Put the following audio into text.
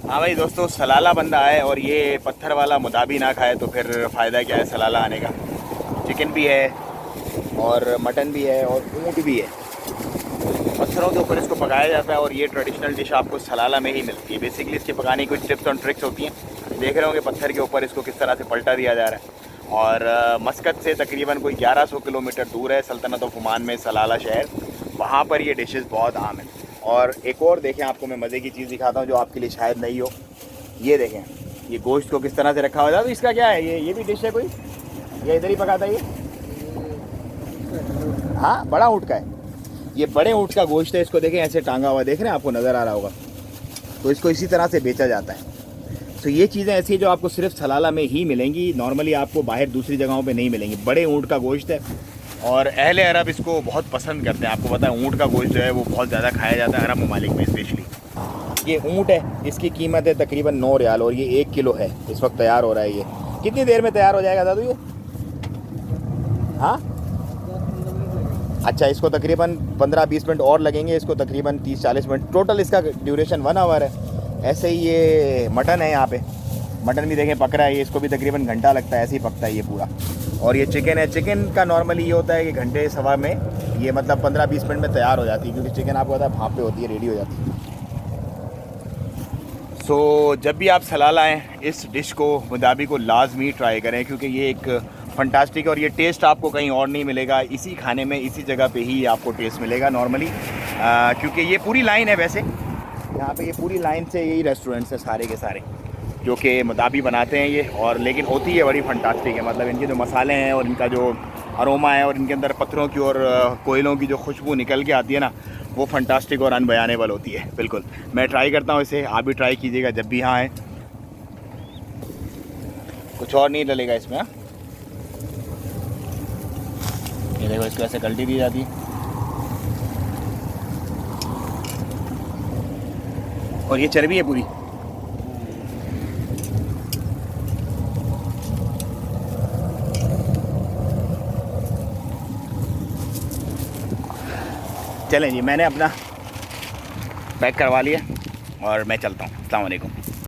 हाँ भाई दोस्तों, सलाला बंदा है और ये पत्थर वाला मुदाबी ना खाए तो फिर फ़ायदा क्या है सलाला आने का। चिकन भी है और मटन भी है और ऊँट भी है। पत्थरों के ऊपर इसको पकाया जाता है और ये ट्रेडिशनल डिश आपको सलाला में ही मिलती है। बेसिकली इसके पकाने की कुछ टिप्स और ट्रिक्स होती हैं। देख रहे होंगे पत्थर के ऊपर इसको किस तरह से पलटा दिया जा रहा है। और मस्कत से तकरीबन कोई 1100 किलोमीटर दूर है सल्तनत ऑफ ओमान में सलाला शहर, वहाँ पर ये डिशेस बहुत आम हैं। और एक और देखें, आपको मैं मज़े की चीज़ दिखाता हूँ जो आपके लिए शायद नहीं हो। ये देखें, ये गोश्त को किस तरह से रखा हुआ है। इसका क्या है, ये भी डिश है कोई, ये इधर ही पकाता है ये? हाँ, बड़ा ऊँट का है ये, बड़े ऊँट का गोश्त है। इसको देखें ऐसे टांगा हुआ, देख रहे हैं, आपको नज़र आ रहा होगा। तो इसको इसी तरह से बेचा जाता है। तो ये चीज़ें ऐसी जो आपको सिर्फ सलाला में ही मिलेंगी, नॉर्मली आपको बाहर दूसरी जगहों पे नहीं मिलेंगी। बड़े ऊँट का गोश्त है और अहले अरब इसको बहुत पसंद करते हैं। आपको पता है ऊँट का गोश्त जो है वो बहुत ज़्यादा खाया जाता है अरब ममालिक में स्पेशली। ये ऊँट है, इसकी कीमत है तकरीबन 9 रियाल और ये 1 किलो है। इस वक्त तैयार हो रहा है। ये कितनी देर में तैयार हो जाएगा दादू ये? हाँ, अच्छा, इसको तकरीबन 15-20 मिनट और लगेंगे। इसको तकरीबन 30-40 मिनट, टोटल इसका ड्यूरेशन 1 आवर है। ऐसे ही ये मटन है, यहाँ पे मटन भी देखें पक रहा है। ये इसको भी तकरीबन घंटा लगता है, ऐसे ही पकता है ये पूरा। और ये चिकन है, चिकन का नॉर्मली ये होता है कि घंटे सवा में ये मतलब 15-20 मिनट में तैयार हो जाती है, क्योंकि चिकन आपको पता है भाप पे होती है, रेडी हो जाती है। सो जब भी आप सलाला आएँ, इस डिश को, मुदाबी को लाजमी ट्राई करें, क्योंकि ये एक फंटास्टिक और ये टेस्ट आपको कहीं और नहीं मिलेगा। इसी खाने में, इसी जगह पे ही आपको टेस्ट मिलेगा नॉर्मली, क्योंकि ये पूरी लाइन है। वैसे यहाँ पे ये पूरी लाइन से यही रेस्टोरेंट्स हैं सारे के सारे जो कि मुदाबी बनाते हैं ये। और लेकिन होती है बड़ी फंटास्टिक है, मतलब इनके जो मसाले हैं और इनका जो अरोमा है और इनके अंदर पत्थरों की और कोयलों की जो खुशबू निकल के आती है ना, वो फंटास्टिक और अनबयानेबल होती है। बिल्कुल, मैं ट्राई करता हूँ इसे, आप भी ट्राई कीजिएगा जब भी यहाँ आएँ। कुछ और नहीं डलेगा इसमें। हाँ, ये देखो, इसको ऐसे कल्टी दी जाती है और ये चर्बी है पूरी। चलें जी, मैंने अपना पैक करवा लिया और मैं चलता हूँ। अस्सलाम वालेकुम।